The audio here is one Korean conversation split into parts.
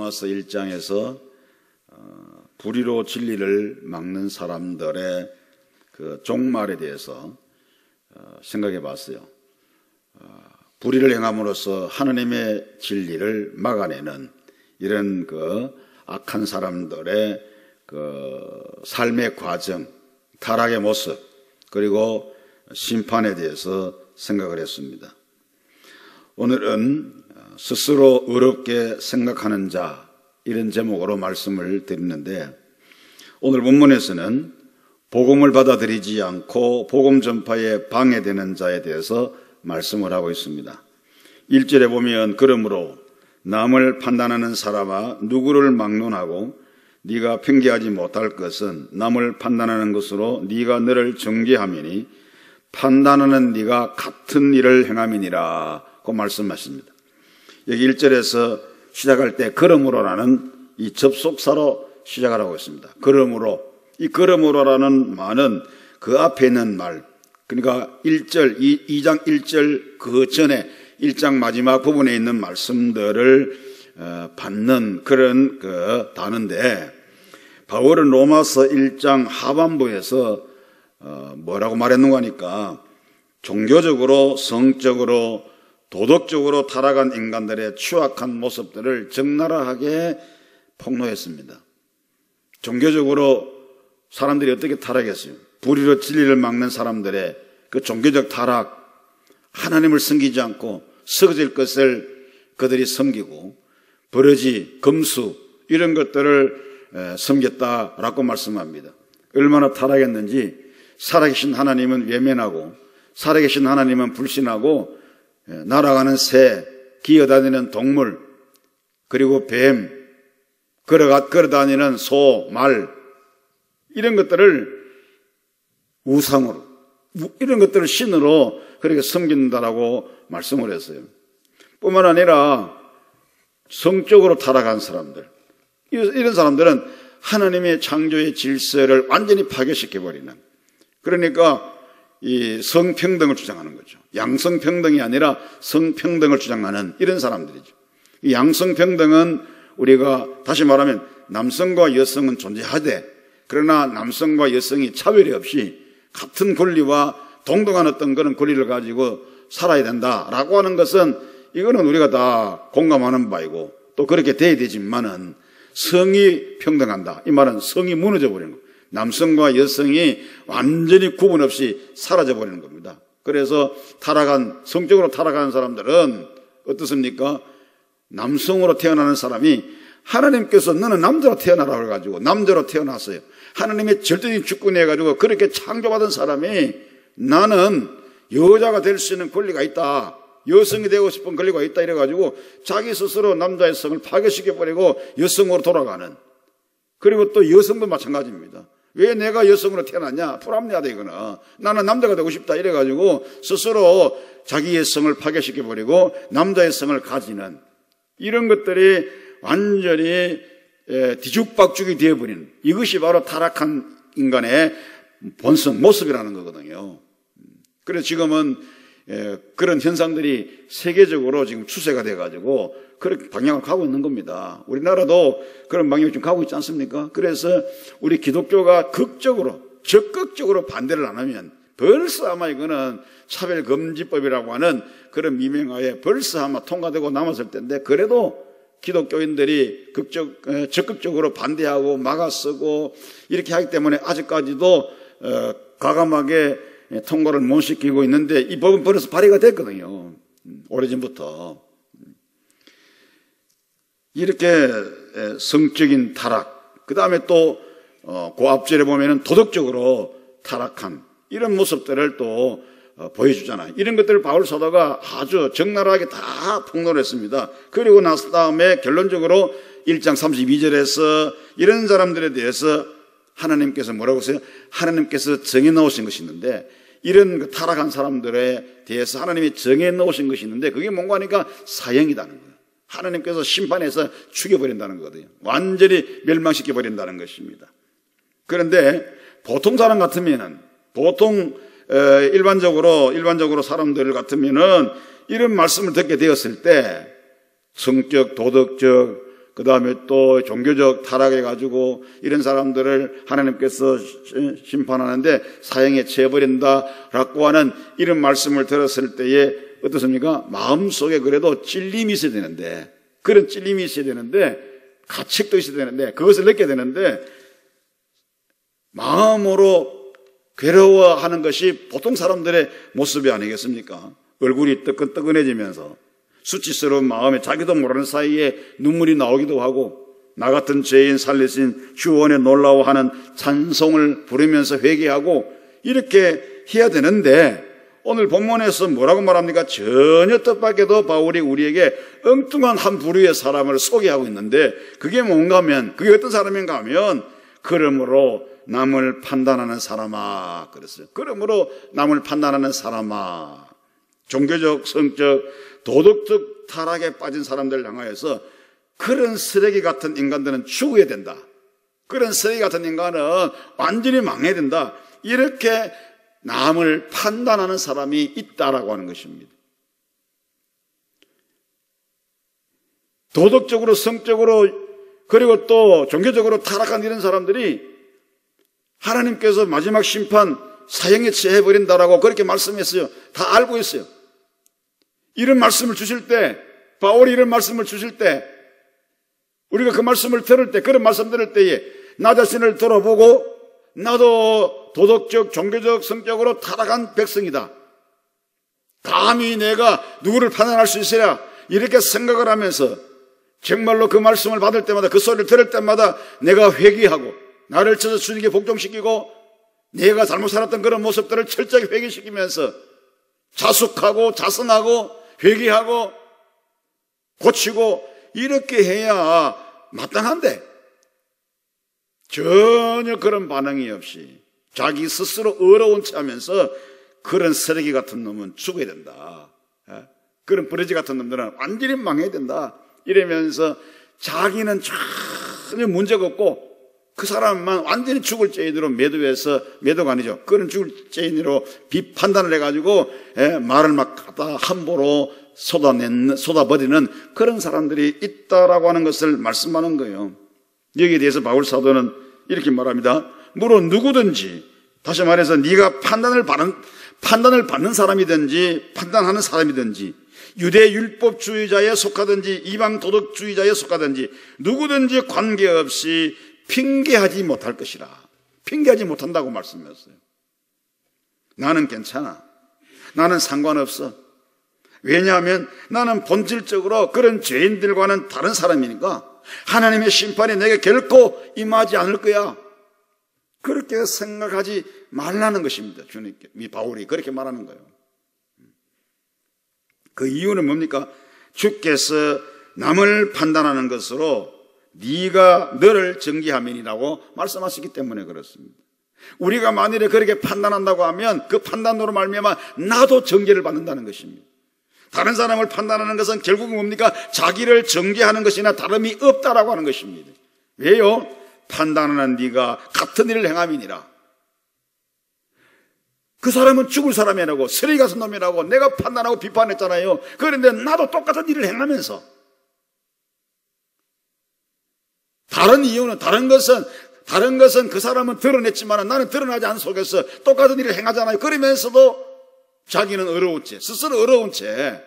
로마서 1장에서 불의로 진리를 막는 사람들의 그 종말에 대해서 생각해 봤어요. 불의를 행함으로써 하나님의 진리를 막아내는 이런 그 악한 사람들의 그 삶의 과정, 타락의 모습, 그리고 심판에 대해서 생각을 했습니다. 오늘은 스스로 의롭게 생각하는 자, 이런 제목으로 말씀을 드리는데, 오늘 본문에서는 복음을 받아들이지 않고 복음 전파에 방해되는 자에 대해서 말씀을 하고 있습니다. 1절에 보면 그러므로 남을 판단하는 사람아 누구를 막론하고 네가 편개하지 못할 것은 남을 판단하는 것으로 네가 너를 정죄함이니 판단하는 네가 같은 일을 행함이니라 고 말씀하십니다. 여기 1절에서 시작할 때 그러므로라는 이 접속사로 시작을 하고 있습니다. 그러므로, 이 그러므로라는 말은 그 앞에 있는 말, 그러니까 1절, 2장 1절 그 전에 1장 마지막 부분에 있는 말씀들을 받는 그런 그 단어인데, 바울은 로마서 1장 하반부에서 뭐라고 말했는가 하니까 종교적으로, 성적으로, 도덕적으로 타락한 인간들의 추악한 모습들을 적나라하게 폭로했습니다. 종교적으로 사람들이 어떻게 타락했어요? 불의로 진리를 막는 사람들의 그 종교적 타락, 하나님을 섬기지 않고 썩어질 것을 그들이 섬기고 버러지, 금수 이런 것들을 섬겼다라고 말씀합니다. 얼마나 타락했는지 살아계신 하나님은 외면하고 살아계신 하나님은 불신하고 날아가는 새, 기어다니는 동물, 그리고 뱀, 걸어다니는 소, 말 이런 것들을 우상으로, 이런 것들을 신으로 그렇게 섬긴다라고 말씀을 했어요. 뿐만 아니라 성적으로 타락한 사람들, 이런 사람들은 하나님의 창조의 질서를 완전히 파괴시켜버리는, 그러니까 이 성평등을 주장하는 거죠. 양성평등이 아니라 성평등을 주장하는 이런 사람들이죠. 이 양성평등은 우리가 다시 말하면 남성과 여성은 존재하되, 그러나 남성과 여성이 차별이 없이 같은 권리와 동등한 어떤 그런 권리를 가지고 살아야 된다라고 하는 것은, 이거는 우리가 다 공감하는 바이고 또 그렇게 돼야 되지만은 성이 평등한다, 이 말은 성이 무너져 버리는 거예요. 남성과 여성이 완전히 구분 없이 사라져 버리는 겁니다. 그래서 성적으로 타락한 사람들은 어떻습니까? 남성으로 태어나는 사람이 하나님께서 너는 남자로 태어나라 해가지고 남자로 태어났어요. 하나님의 절대적인 주권에 해가지고 그렇게 창조받은 사람이 나는 여자가 될 수 있는 권리가 있다, 여성이 되고 싶은 권리가 있다 이래가지고 자기 스스로 남자의 성을 파괴시켜버리고 여성으로 돌아가는, 그리고 또 여성도 마찬가지입니다. 왜 내가 여성으로 태어났냐? 불합리하다 이거는. 나는 남자가 되고 싶다 이래가지고 스스로 자기의 성을 파괴시켜버리고 남자의 성을 가지는, 이런 것들이 완전히 뒤죽박죽이 되어버리는, 이것이 바로 타락한 인간의 본성, 모습이라는 거거든요. 그래서 지금은 그런 현상들이 세계적으로 지금 추세가 돼가지고 그런 방향으로 가고 있는 겁니다. 우리나라도 그런 방향으로 지금 가고 있지 않습니까? 그래서 우리 기독교가 적극적으로 반대를 안 하면 벌써 아마 이거는 차별금지법이라고 하는 그런 미명하에 벌써 아마 통과되고 남았을 텐데, 그래도 기독교인들이 적극적으로 반대하고 막아서고 이렇게 하기 때문에 아직까지도 과감하게 통과를 못 시키고 있는데, 이 법은 벌써 발의가 됐거든요. 오래전부터. 이렇게 성적인 타락, 그 다음에 또 그 앞절에 보면은 도덕적으로 타락한 이런 모습들을 또 보여주잖아요. 이런 것들을 바울 사도가 아주 적나라하게 다 폭로를 했습니다. 그리고 나서 다음에 결론적으로 1장 32절에서 이런 사람들에 대해서 하나님께서 뭐라고 했어요? 하나님께서 정해 놓으신 것이 있는데, 이런 타락한 사람들에 대해서 하나님이 정해 놓으신 것이 있는데, 그게 뭔가 하니까 사형이라는 거예요. 하나님께서 심판해서 죽여버린다는 거거든요. 완전히 멸망시켜버린다는 것입니다. 그런데 보통 사람 같으면은, 보통 일반적으로 사람들 같으면은 이런 말씀을 듣게 되었을 때 성적, 도덕적, 그 다음에 또 종교적 타락해가지고 이런 사람들을 하나님께서 심판하는데 사형에 처해버린다라고 하는 이런 말씀을 들었을 때에 어떻습니까? 마음속에 그래도 찔림이 있어야 되는데, 그런 찔림이 있어야 되는데, 가책도 있어야 되는데, 그것을 느껴야 되는데, 마음으로 괴로워하는 것이 보통 사람들의 모습이 아니겠습니까? 얼굴이 뜨끈뜨끈해지면서 수치스러운 마음에 자기도 모르는 사이에 눈물이 나오기도 하고, 나 같은 죄인 살리신 주원에 놀라워하는 찬송을 부르면서 회개하고 이렇게 해야 되는데, 오늘 본문에서 뭐라고 말합니까? 전혀 뜻밖에도 바울이 우리에게 엉뚱한 한 부류의 사람을 소개하고 있는데, 그게 뭔가 하면, 그게 어떤 사람인가 하면, 그러므로 남을 판단하는 사람아 그랬어요. 그러므로 남을 판단하는 사람아, 종교적, 성적, 도덕적 타락에 빠진 사람들 향하여서 그런 쓰레기 같은 인간들은 죽어야 된다. 그런 쓰레기 같은 인간은 완전히 망해야 된다. 이렇게 남을 판단하는 사람이 있다라고 하는 것입니다. 도덕적으로, 성적으로, 그리고 또 종교적으로 타락한 이런 사람들이 하나님께서 마지막 심판 사형에 처해버린다라고 그렇게 말씀했어요. 다 알고 있어요. 이런 말씀을 주실 때, 바울이 이런 말씀을 주실 때, 우리가 그 말씀을 들을 때, 그런 말씀 들을 때에 나 자신을 돌아보고 나도 도덕적, 종교적, 성적으로 타락한 백성이다. 감히 내가 누구를 판단할 수 있으랴 이렇게 생각을 하면서 정말로 그 말씀을 받을 때마다, 그 소리를 들을 때마다 내가 회개하고 나를 쳐서 주님께 복종시키고 내가 잘못 살았던 그런 모습들을 철저하게 회개시키면서 자숙하고 자성하고 회개하고 고치고 이렇게 해야 마땅한데, 전혀 그런 반응이 없이 자기 스스로 어려운 채 하면서 그런 쓰레기 같은 놈은 죽어야 된다. 그런 버러지 같은 놈들은 완전히 망해야 된다. 이러면서 자기는 전혀 문제가 없고 그 사람만 완전히 죽을 죄인으로 매도가 아니죠. 그런 죽을 죄인으로 비판단을 해가지고 말을 막 갖다 함부로 쏟아버리는 그런 사람들이 있다라고 하는 것을 말씀하는 거예요. 여기에 대해서 바울 사도는 이렇게 말합니다. 물론 누구든지, 다시 말해서 네가 판단을 받는 사람이든지 판단하는 사람이든지, 유대 율법주의자에 속하든지 이방 도덕주의자에 속하든지 누구든지 관계없이 핑계하지 못할 것이라. 핑계하지 못한다고 말씀했어요. 나는 괜찮아. 나는 상관없어. 왜냐하면 나는 본질적으로 그런 죄인들과는 다른 사람이니까 하나님의 심판이 내게 결코 임하지 않을 거야. 그렇게 생각하지 말라는 것입니다. 주님께, 바울이 그렇게 말하는 거예요. 그 이유는 뭡니까? 주께서 남을 판단하는 것으로 네가 너를 정죄함이라고 말씀하시기 때문에 그렇습니다. 우리가 만일에 그렇게 판단한다고 하면 그 판단으로 말미암아 나도 정죄를 받는다는 것입니다. 다른 사람을 판단하는 것은 결국은 뭡니까? 자기를 정죄하는 것이나 다름이 없다라고 하는 것입니다. 왜요? 판단하는 네가 같은 일을 행함이니라. 그 사람은 죽을 사람이라고, 쓰레기 같은 놈이라고 내가 판단하고 비판했잖아요. 그런데 나도 똑같은 일을 행하면서, 다른 것은 그 사람은 드러냈지만 나는 드러나지 않은 속에서 똑같은 일을 행하잖아요. 그러면서도 자기는 어려운 채, 스스로 어려운 채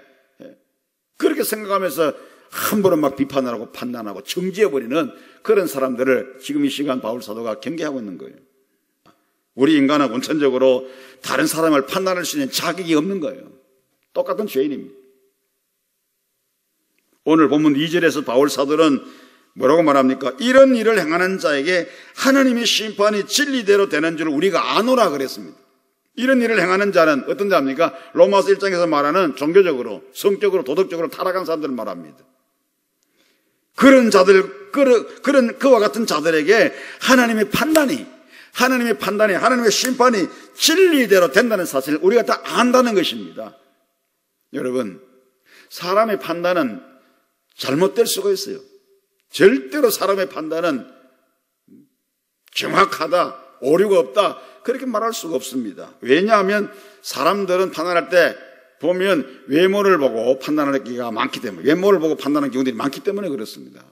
그렇게 생각하면서 함부로 막 비판을 하고 판단하고 정죄해버리는 그런 사람들을 지금 이 시간 바울 사도가 경계하고 있는 거예요. 우리 인간은 원천적으로 다른 사람을 판단할 수 있는 자격이 없는 거예요. 똑같은 죄인입니다. 오늘 본문 2절에서 바울 사도는 뭐라고 말합니까? 이런 일을 행하는 자에게 하나님의 심판이 진리대로 되는 줄 우리가 아노라 그랬습니다. 이런 일을 행하는 자는 어떤 자입니까? 로마서 1장에서 말하는 종교적으로, 성적으로, 도덕적으로 타락한 사람들을 말합니다. 그런 자들, 그와 같은 자들에게 하나님의 판단이, 하나님의 심판이 진리대로 된다는 사실을 우리가 다 안다는 것입니다. 여러분, 사람의 판단은 잘못될 수가 있어요. 절대로 사람의 판단은 정확하다, 오류가 없다, 그렇게 말할 수가 없습니다. 왜냐하면 사람들은 판단할 때 보면 외모를 보고 판단하는 경우가 많기 때문에, 외모를 보고 판단하는 경우들이 많기 때문에 그렇습니다.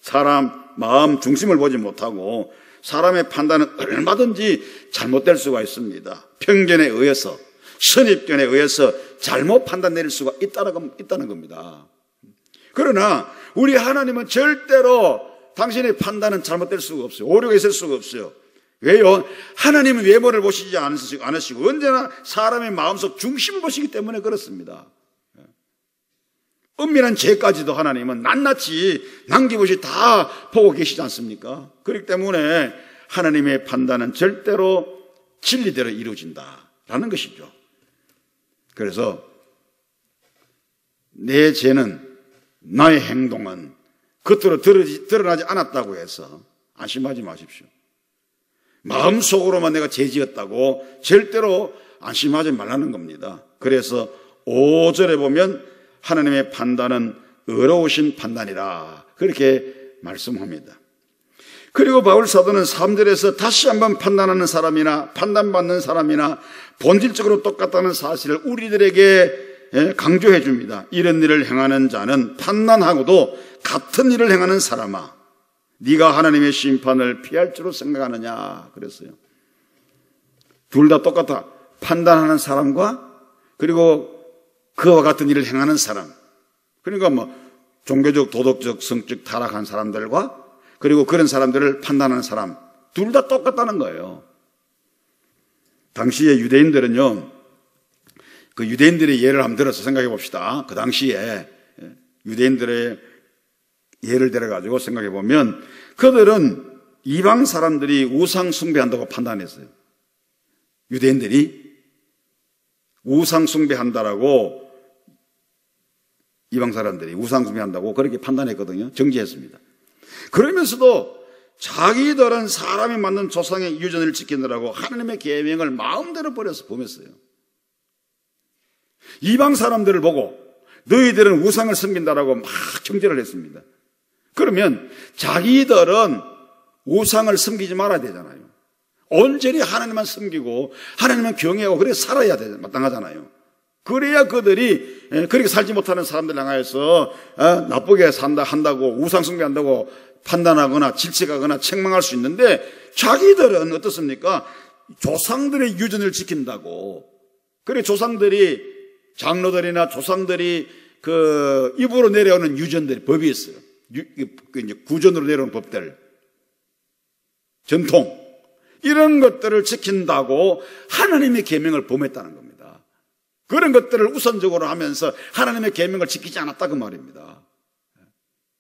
사람 마음 중심을 보지 못하고 사람의 판단은 얼마든지 잘못될 수가 있습니다. 편견에 의해서, 선입견에 의해서 잘못 판단 내릴 수가 있다는 겁니다. 그러나 우리 하나님은 절대로 당신의 판단은 잘못될 수가 없어요. 오류가 있을 수가 없어요. 왜요? 하나님은 외모를 보시지 않으시고 언제나 사람의 마음속 중심을 보시기 때문에 그렇습니다. 은밀한 죄까지도 하나님은 낱낱이 남김없이 다 보고 계시지 않습니까? 그렇기 때문에 하나님의 판단은 절대로 진리대로 이루어진다라는 것이죠. 그래서 내 죄는, 나의 행동은 겉으로 드러나지 않았다고 해서 안심하지 마십시오. 마음속으로만 내가 죄지었다고 절대로 안심하지 말라는 겁니다. 그래서 5절에 보면 하나님의 판단은 의로우신 판단이라 그렇게 말씀합니다. 그리고 바울 사도는 3절에서 다시 한번 판단하는 사람이나 판단받는 사람이나 본질적으로 똑같다는 사실을 우리들에게 강조해 줍니다. 이런 일을 행하는 자는 판단하고도 같은 일을 행하는 사람아, 네가 하나님의 심판을 피할 줄로 생각하느냐 그랬어요. 둘 다 똑같아. 판단하는 사람과 그리고 그와 같은 일을 행하는 사람, 그러니까 종교적, 도덕적, 성적 타락한 사람들과 그리고 그런 사람들을 판단하는 사람, 둘 다 똑같다는 거예요. 당시에 유대인들은요, 그 유대인들의 예를 한번 들어서 생각해 봅시다. 그 당시에 유대인들의 예를 들어가지고 생각해 보면 그들은 이방 사람들이 우상 숭배한다고 판단했어요. 유대인들이 우상 숭배한다라고, 이방 사람들이 우상 숭배한다고 그렇게 판단했거든요. 정지했습니다. 그러면서도 자기들은 사람이 만든 조상의 유전을 지키느라고 하나님의 계명을 마음대로 버려서 범했어요. 이방 사람들을 보고 너희들은 우상을 섬긴다라고 막 정죄를 했습니다. 그러면 자기들은 우상을 섬기지 말아야 되잖아요. 온전히 하나님만 섬기고 하나님만 경외하고 그래 살아야 마땅하잖아요. 그래야 그들이 그렇게 살지 못하는 사람들 향하여서 나쁘게 한다고 우상 숭배한다고 판단하거나 질책하거나 책망할 수 있는데, 자기들은 어떻습니까? 조상들의 유전을 지킨다고, 그래 조상들이, 장로들이나 조상들이 그 입으로 내려오는 유전들이 법이 있어요. 구전으로 내려오는 법들, 전통, 이런 것들을 지킨다고 하나님의 계명을 범했다는 겁니다. 그런 것들을 우선적으로 하면서 하나님의 계명을 지키지 않았다 그 말입니다.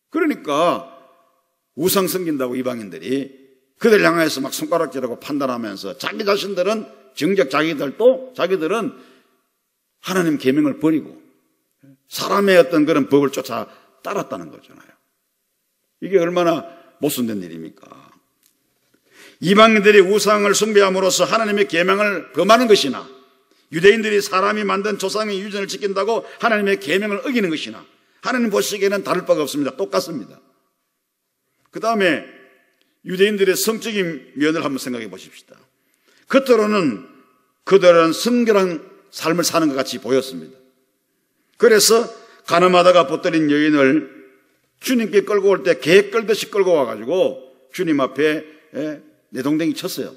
그러니까 우상 섬긴다고 이방인들이 그들 향해서 막 손가락질하고 판단하면서 자기 자신들은, 정작 자기들은 하나님 계명을 버리고 사람의 어떤 그런 법을 쫓아 따랐다는 거잖아요. 이게 얼마나 모순된 일입니까? 이방인들이 우상을 숭배함으로써 하나님의 계명을 범하는 것이나, 유대인들이 사람이 만든 조상의 유전을 지킨다고 하나님의 계명을 어기는 것이나 하나님 보시기에는 다를 바가 없습니다. 똑같습니다. 그 다음에 유대인들의 성적인 면을 한번 생각해 보십시다. 겉으로는 그들은 성결한 삶을 사는 것 같이 보였습니다. 그래서 가늠하다가 벗들인 여인을 주님께 끌고 올 때 개 끌듯이 끌고 와가지고 주님 앞에 내동댕이 쳤어요.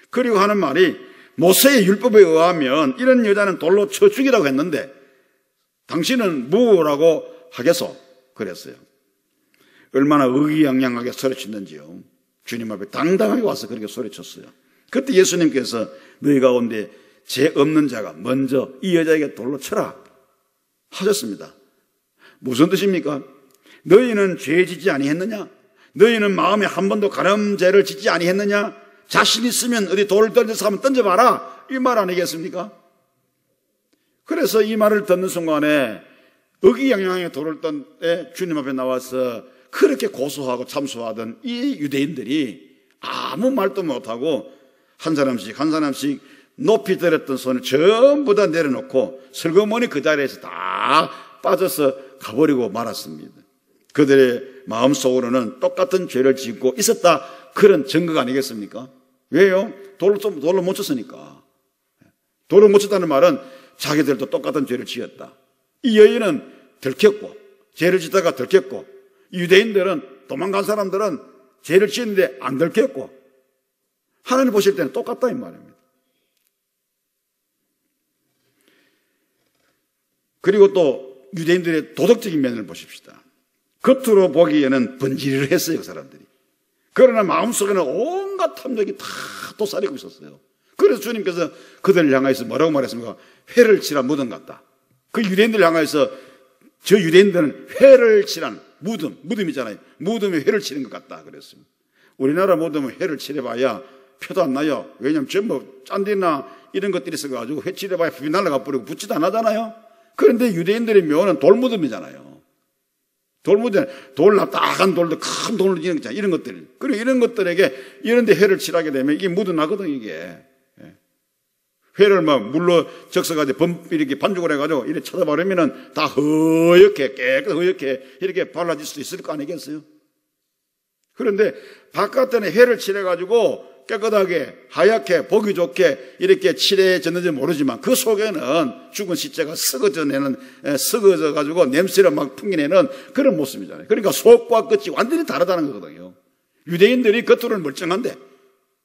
그리고 하는 말이, 모세의 율법에 의하면 이런 여자는 돌로 쳐 죽이라고 했는데 당신은 뭐라고 하겠소? 그랬어요. 얼마나 의기양양하게 소리쳤는지요. 주님 앞에 당당하게 와서 그렇게 소리쳤어요. 그때 예수님께서 너희 가운데 죄 없는 자가 먼저 이 여자에게 돌로 쳐라 하셨습니다. 무슨 뜻입니까? 너희는 죄 짓지 아니했느냐? 너희는 마음에 한 번도 간음죄를 짓지 아니했느냐? 자신 있으면 어디 돌을 던져서 한번 던져봐라, 이 말 아니겠습니까? 그래서 이 말을 듣는 순간에 의기양양하게 돌을 던 주님 앞에 나와서 그렇게 고소하고 참소하던 이 유대인들이 아무 말도 못하고 한 사람씩 높이 들었던 손을 전부 다 내려놓고 슬그머니 그 자리에서 다 빠져서 가버리고 말았습니다. 그들의 마음속으로는 똑같은 죄를 짓고 있었다, 그런 증거가 아니겠습니까? 왜요? 돌로 못 쳤으니까. 돌로 못 쳤다는 말은 자기들도 똑같은 죄를 지었다. 이 여인은 들켰고, 죄를 짓다가 들켰고, 유대인들은 도망간 사람들은 죄를 지었는데 안 들켰고 하나님 보실 때는 똑같다 이 말입니다. 그리고 또 유대인들의 도덕적인 면을 보십시다. 겉으로 보기에는 번지르르 했어요, 그 사람들이. 그러나 마음속에는 온갖 탐욕이 다 도사리고 있었어요. 그래서 주님께서 그들을 향해서 뭐라고 말했습니까? 회를 칠한 무덤 같다. 그 유대인들을 향해서 저 유대인들은 회를 칠한 무덤이잖아요. 무덤에 회를 치는 것 같다 그랬습니다. 우리나라 무덤은 회를 칠해봐야 표도 안 나요. 왜냐하면 전부 짠디나 이런 것들이 있어가지고 회 칠해봐야 비 날아가 버리고 붙지도 안 하잖아요. 그런데 유대인들의 묘는 돌무덤이잖아요. 돌무덤, 돌 납작한 돌도 큰 돌로 이런 것들. 그리고 이런 것들에게 이런 데 회를 칠하게 되면 이게 묻어나거든, 이게. 회를 막 물로 적셔가지고 이렇게 반죽을 해가지고 이렇게 쳐다바르면은 다 허옇게, 깨끗 허옇게 이렇게 발라질 수도 있을 거 아니겠어요? 그런데 바깥에는 회를 칠해가지고 깨끗하게 하얗게 보기 좋게 이렇게 칠해졌는지 모르지만 그 속에는 죽은 시체가 썩어져 가지고 냄새를 막 풍기내는 그런 모습이잖아요. 그러니까 속과 끝이 완전히 다르다는 거거든요. 유대인들이 겉으로는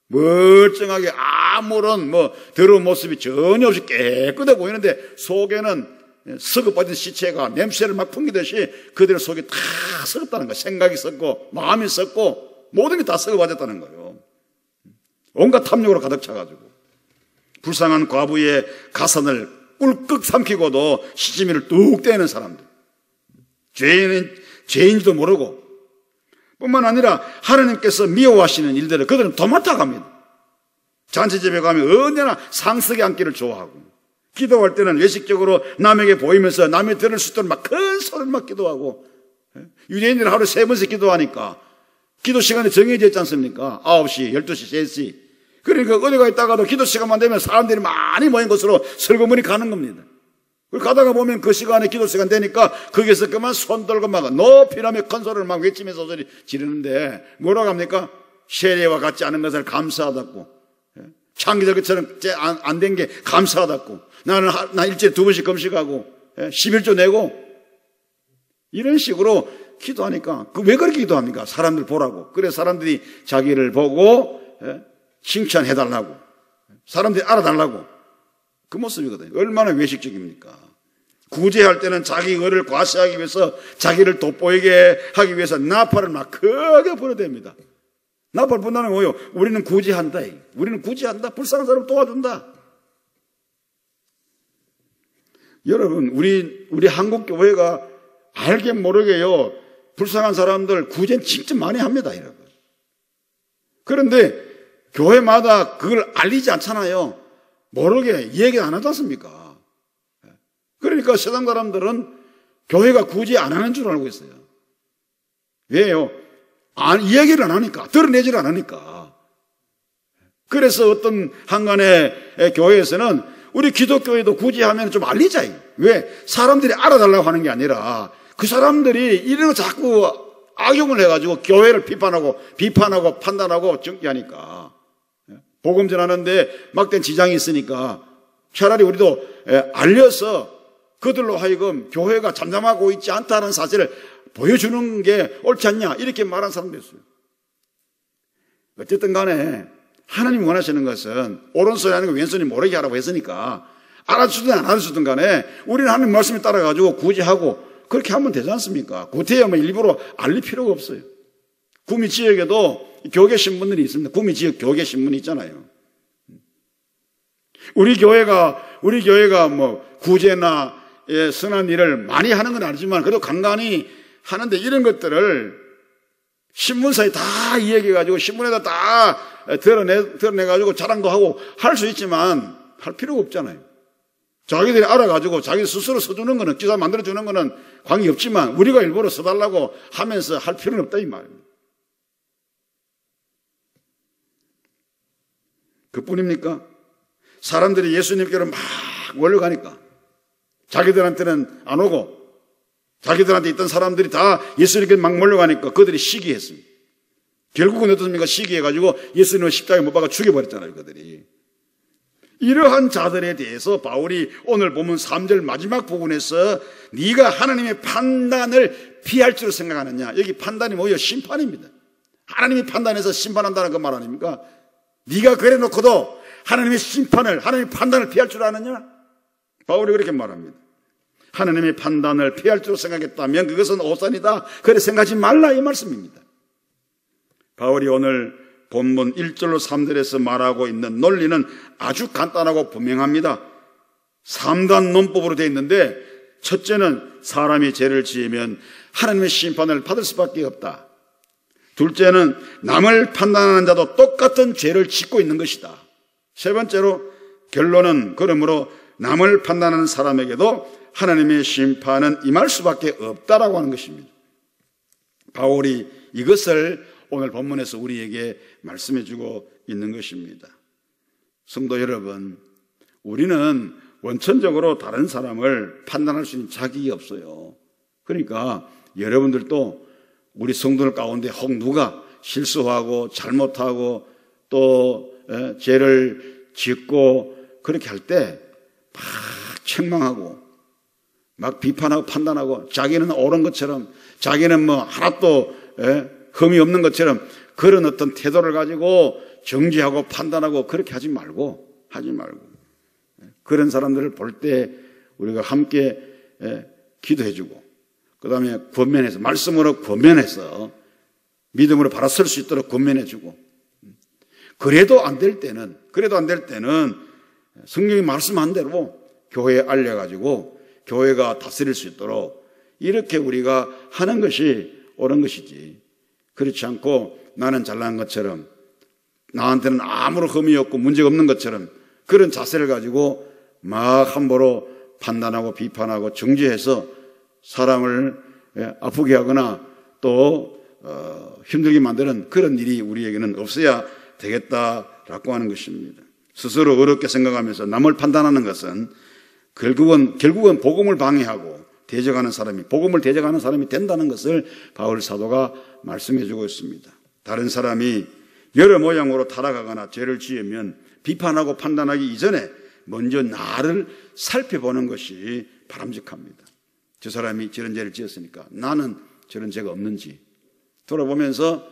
멀쩡하게 아무런 더러운 모습이 전혀 없이 깨끗해 보이는데 속에는 썩어 빠진 시체가 냄새를 막 풍기듯이 그들 속이 다 썩었다는 거예요. 생각이 썩고 마음이 썩고 모든 게 다 썩어 빠졌다는 거예요. 온갖 탐욕으로 가득 차가지고 불쌍한 과부의 가산을 꿀꺽 삼키고도 시치미를 뚝 떼는 사람들, 죄인지도 모르고 뿐만 아니라 하나님께서 미워하시는 일들을 그들은 도맡아 갑니다. 잔치집에 가면 언제나 상석에 앉기를 좋아하고 기도할 때는 외식적으로 남에게 보이면서 남이 들을 수 있도록 막 큰 소리를 막 기도하고 유대인들은 하루에 3번씩 기도하니까 기도 시간이 정해져 있지 않습니까? 9시, 12시, 3시. 그러니까 어디가 있다가도 기도 시간만 되면 사람들이 많이 모인 곳으로 슬그머니 가는 겁니다. 그리고 가다가 보면 그 시간에 기도 시간 되니까 거기서 그만 손 들고 막 높이라며 큰 소리를 막 외치면서 소리 지르는데 뭐라고 합니까? 세례와 같지 않은 것을 감사하다고. 창기절기처럼 안 된 게 감사하다고. 나 일주일에 2번씩 금식하고 11조 내고 이런 식으로 기도하니까 왜 그렇게 기도합니까? 사람들 보라고. 그래서 사람들이 자기를 보고 칭찬해달라고, 사람들이 알아달라고, 그 모습이거든요. 얼마나 외식적입니까? 구제할 때는 자기 의를 과시하기 위해서, 자기를 돋보이게 하기 위해서 나팔을 막 크게 불어댑니다. 나팔 분다는 거예요. 우리는 구제한다. 우리는 구제한다. 불쌍한 사람 도와준다. 여러분, 우리 한국 교회가 알게 모르게요, 불쌍한 사람들 구제는 진짜 많이 합니다, 여러분. 그런데 교회마다 그걸 알리지 않잖아요. 모르게 얘기 안 하지 않습니까? 그러니까 세상 사람들은 교회가 구제 안 하는 줄 알고 있어요. 왜요? 이야기를 안 하니까, 드러내지를 안 하니까. 그래서 어떤 한간의 교회에서는 우리 기독교회도 구제하면 좀 알리자. 왜? 사람들이 알아달라고 하는 게 아니라 그 사람들이 이런 거 자꾸 악용을 해가지고 교회를 비판하고 판단하고 정죄하니까 복음 전하는데 막된 지장이 있으니까 차라리 우리도 알려서 그들로 하여금 교회가 잠잠하고 있지 않다는 사실을 보여주는 게 옳지 않냐 이렇게 말한 사람도 있어요. 어쨌든 간에 하나님 원하시는 것은 오른손이 아니고 왼손이 모르게 하라고 했으니까 알아주든 안 알아주든 간에 우리는 하나님 말씀에 따라가지고 구제하고 그렇게 하면 되지 않습니까? 구태여만 일부러 알릴 필요가 없어요. 구미 지역에도 교계 신문들이 있습니다. 구미 지역 교계 신문이 있잖아요. 우리 교회가 구제나 선한 일을 많이 하는 건 아니지만 그래도 간간히 하는데 이런 것들을 신문사에 다 이야기해가지고 신문에다 다 드러내가지고 자랑도 하고 할 수 있지만 할 필요가 없잖아요. 자기들이 알아가지고 자기 스스로 써주는 거는, 기사 만들어주는 거는 관계없지만 우리가 일부러 써달라고 하면서 할 필요는 없다 이 말입니다. 그뿐입니까? 사람들이 예수님께로 막 몰려가니까 자기들한테는 안 오고 자기들한테 있던 사람들이 다 예수님께 막 몰려가니까 그들이 시기했습니다. 결국은 어떻습니까? 시기해가지고 예수님을 십자가에 못 박아 죽여버렸잖아요, 그들이. 이러한 자들에 대해서 바울이 오늘 보면 3절 마지막 부분에서 네가 하나님의 판단을 피할 줄 생각하느냐. 여기 판단이 뭐예요? 심판입니다. 하나님이 판단해서 심판한다는 그 말 아닙니까? 네가 그래 놓고도 하나님의 심판을, 하나님의 판단을 피할 줄 아느냐? 바울이 그렇게 말합니다. 하나님의 판단을 피할 줄 생각했다면 그것은 오산이다. 그래 생각하지 말라 이 말씀입니다. 바울이 오늘 본문 1절로 3절에서 말하고 있는 논리는 아주 간단하고 분명합니다. 3단 논법으로 되어 있는데 첫째는 사람이 죄를 지으면 하나님의 심판을 받을 수밖에 없다. 둘째는 남을 판단하는 자도 똑같은 죄를 짓고 있는 것이다. 세 번째로 결론은 그러므로 남을 판단하는 사람에게도 하나님의 심판은 임할 수밖에 없다라고 하는 것입니다. 바울이 이것을 오늘 본문에서 우리에게 말씀해 주고 있는 것입니다. 성도 여러분, 우리는 원천적으로 다른 사람을 판단할 수 있는 자격이 없어요. 그러니까 여러분들도 우리 성도들 가운데 혹 누가 실수하고 잘못하고 또 죄를 짓고 그렇게 할 때 막 책망하고 막 비판하고 판단하고 자기는 옳은 것처럼 자기는 뭐 하나도 흠이 없는 것처럼 그런 어떤 태도를 가지고 정죄하고 판단하고 그렇게 하지 말고 그런 사람들을 볼 때 우리가 함께 기도해주고 그 다음에 권면해서 말씀으로 권면해서 믿음으로 바로 설 수 있도록 권면해주고 그래도 안 될 때는 성경이 말씀한 대로 교회에 알려가지고 교회가 다스릴 수 있도록 이렇게 우리가 하는 것이 옳은 것이지 그렇지 않고 나는 잘난 것처럼 나한테는 아무런 흠이 없고 문제가 없는 것처럼 그런 자세를 가지고 막 함부로 판단하고 비판하고 정죄해서 사람을 아프게 하거나 또 힘들게 만드는 그런 일이 우리에게는 없어야 되겠다라고 하는 것입니다. 스스로 어렵게 생각하면서 남을 판단하는 것은 결국은 복음을 방해하고 복음을 대적하는 사람이 된다는 것을 바울 사도가 말씀해 주고 있습니다. 다른 사람이 여러 모양으로 타락하거나 죄를 지으면 비판하고 판단하기 이전에 먼저 나를 살펴보는 것이 바람직합니다. 저 사람이 저런 죄를 지었으니까 나는 저런 죄가 없는지 돌아보면서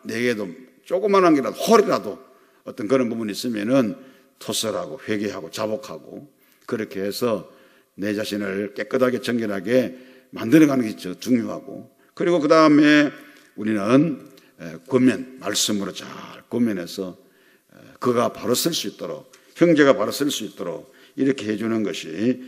내게도 조그만한 게라도 홀이라도 어떤 그런 부분이 있으면은 토설하고 회개하고 자복하고 그렇게 해서 내 자신을 깨끗하게 정결하게 만들어가는 게 중요하고 그리고 그 다음에 우리는 말씀으로 잘 권면해서 그가 바로 쓸 수 있도록 형제가 바로 쓸 수 있도록 이렇게 해주는 것이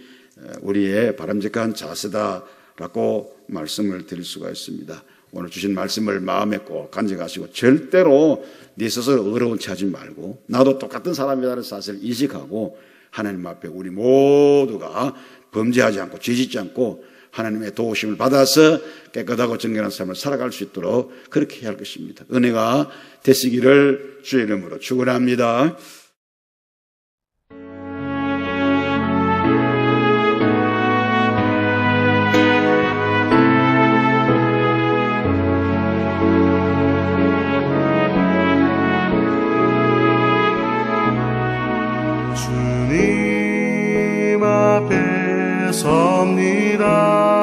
우리의 바람직한 자세다라고 말씀을 드릴 수가 있습니다. 오늘 주신 말씀을 마음에 꼭 간직하시고 절대로 네 스스로 어려운 채 하지 말고 나도 똑같은 사람이라는 사실을 인식하고 하나님 앞에 우리 모두가 범죄하지 않고 죄짓지 않고 하나님의 도우심을 받아서 깨끗하고 정결한 삶을 살아갈 수 있도록 그렇게 해야 할 것입니다. 은혜가 되시기를 주의 이름으로 축원합니다. 주님 앞에 섭니다.